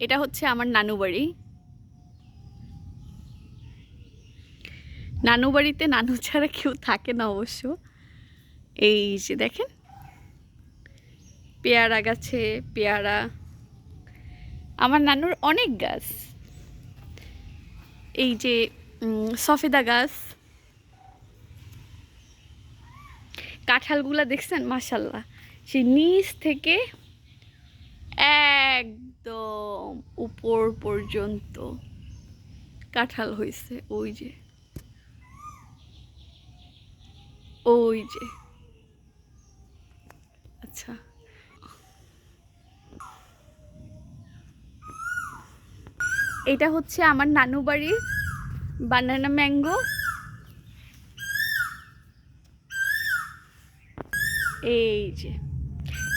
এটা হচ্ছে আমার নানু বাড়ি। নানু বাড়িতে নানু ছাড়া কেউ থাকে না অবশ্য। এই যে দেখেন পেয়ারা গাছে পেয়ারা, আমার নানুর অনেক গাছ। এই যে সফেদা গাছ, কাঁঠালগুলা দেখছেন মাশাল্লাহ, সেই নিচ থেকে একদম উপর পর্যন্ত কাঁঠাল হয়েছে। ওই যে ওই যে আচ্ছা, এটা হচ্ছে আমার নানু বাড়ির বানানা ম্যাঙ্গো। এই যে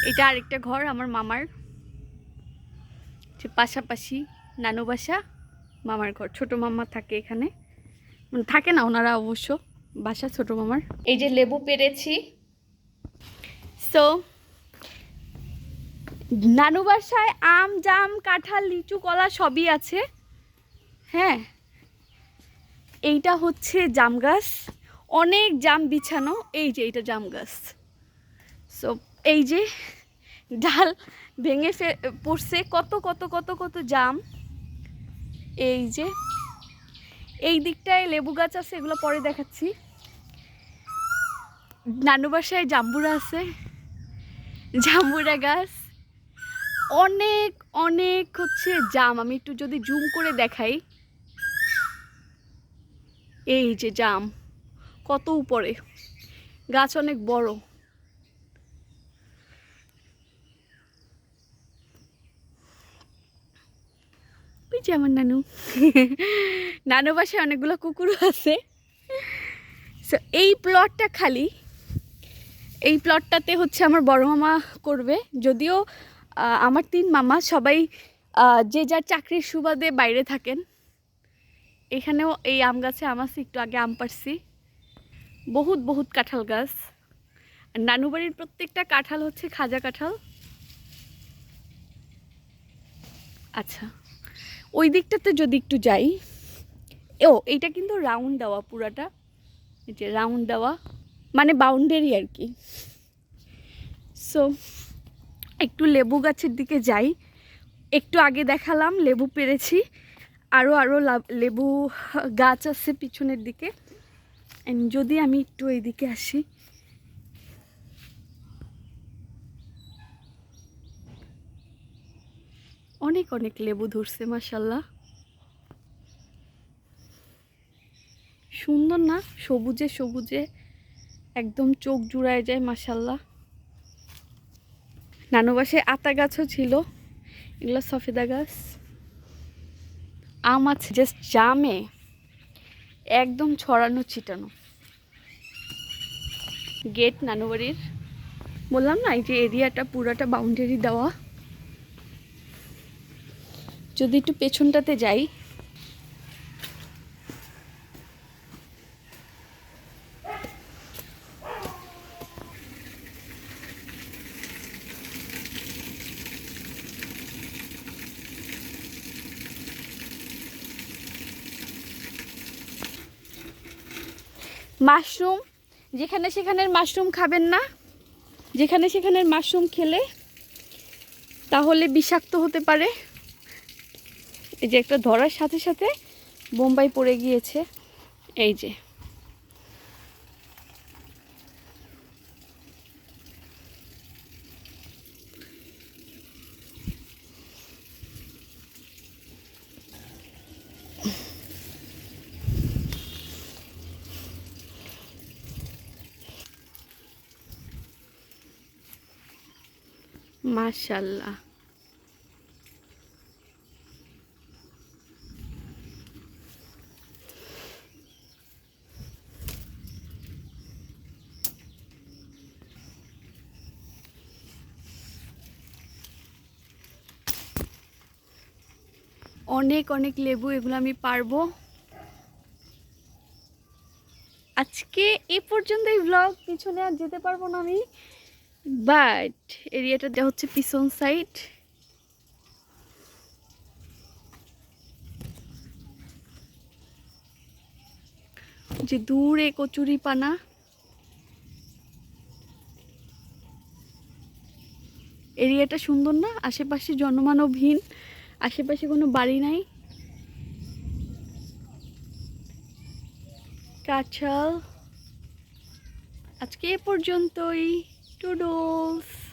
এটা আরেকটা ঘর আমার মামার, যে পাশাপাশি নানু বাসা মামার ঘর। ছোট মামা থাকে এখানে, থাকে না ওনারা অবশ্য, বাসা ছোট মামার। এই যে লেবু পেরেছি। সো নানু বাসায় আম জাম কাঁঠাল লিচু কলা সবই আছে। হ্যাঁ, এইটা হচ্ছে জাম গাছ, অনেক জাম বিছানো। এই যে এইটা জাম গাছ। সো এই যে ডাল ভেঙে পড়ছে কত কত কত কত জাম। এই যে এই দিকটায় লেবু গাছ আছে, এগুলো পরে দেখাচ্ছি। নানু বাসায় জাম্বুরা আছে, জাম্বুরা গাছ অনেক অনেক হচ্ছে জাম। আমি একটু যদি জুম করে দেখাই, এই যে জাম কত উপরে, গাছ অনেক বড়। ওই যে আমার নানু নানু বাসায় অনেকগুলো কুকুরও আছে। সো এই প্লটটা খালি, এই প্লটটাতে হচ্ছে আমার বড় মামা করবে। যদিও আমার 3 মামা সবাই যে যার চাকরির সুবাদে বাইরে থাকেন। এখানেও এই আম গাছে আম আছে, একটু আগে আম পাড়ছি। বহুত বহুত কাঁঠাল গাছ। নানু বাড়ির প্রত্যেকটা কাঁঠাল হচ্ছে খাজা কাঁঠাল। আচ্ছা, ওই দিকটাতে যদি একটু যাই, ও এইটা কিন্তু রাউন্ড দেওয়া পুরাটা, এই যে রাউন্ড দেওয়া মানে বাউন্ডারি আর কি। সো একটু লেবু গাছের দিকে যাই। একটু আগে দেখালাম লেবু পেরেছি, আরও আরও লেবু গাছ আছে পিছনের দিকে। যদি আমি একটু এইদিকে আসি, অনেক অনেক লেবু ধরছে মাশাল্লাহ। সুন্দর না, সবুজে সবুজে একদম চোখ জুড়ায় যায় মাশাল্লাহ। নানু বাসায় আতা গাছও ছিল, এগুলো সফেদা গাছ। আম আছে জাস্ট জামে একদম ছড়ানো ছিটানো। গেট নানু বাড়ির, বললাম না এই যে এরিয়াটা পুরাটা বাউন্ডারি দেওয়া। যদি একটু পেছনটাতে যাই, মাশরুম, যেখানে সেখানের মাশরুম খাবেন না। যেখানে সেখানের মাশরুম খেলে তাহলে বিষাক্ত হতে পারে। এই যে একটা ধরার সাথে সাথে বোম্বাই পড়ে গিয়েছে। এই যে মাশাল্লাহ, অনেক অনেক লেবু, এগুলো আমি পারবো। আজকে এ পর্যন্তই ব্লগ, পিছনে আর যেতে পারবো না আমি। বাট এরিয়াটা হচ্ছে পিছন সাইড। যে দূরে কচুরিপানা। এরিয়াটা সুন্দর না? আশেপাশে জনমানবহীন, আশেপাশে কোনো বাড়ি নাই। কাঁঠাল আজকে এ পর্যন্তই। টুডলস।